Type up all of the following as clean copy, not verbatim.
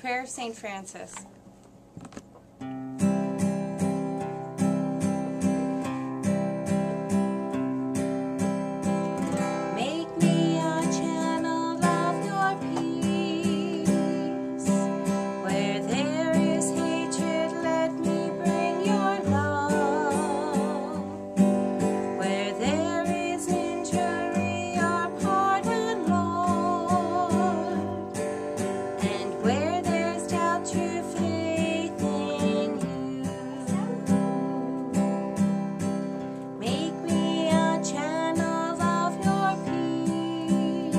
Prayer of St. Francis. Make me a channel of your peace. Where there is hatred, let me bring your love. Where there is injury, your pardon, Lord. And where there's doubt, true faith in you. Make me a channel of your peace.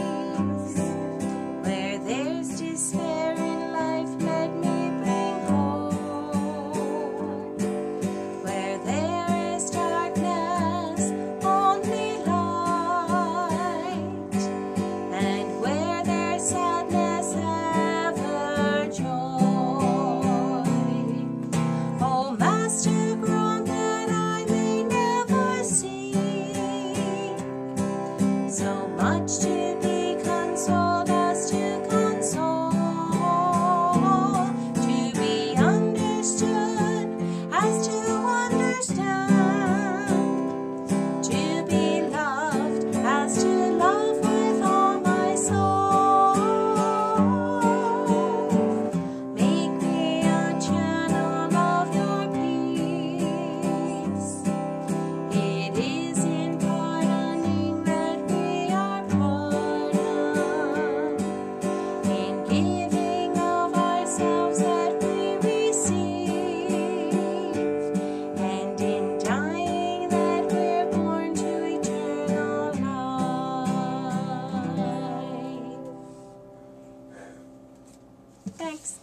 Where there's despair in life, let me bring hope. Where there is darkness, only light. And where there's sadness, ever joy. Oh, Master, grant that I may never seek so much to be consoled as to console, to be understood as to understand, to be loved as to love with all my soul. Make me a channel of your peace. It is in pardoning that we are pardoned, in giving of ourselves that we receive, and in dying that we're born to eternal life. Thanks.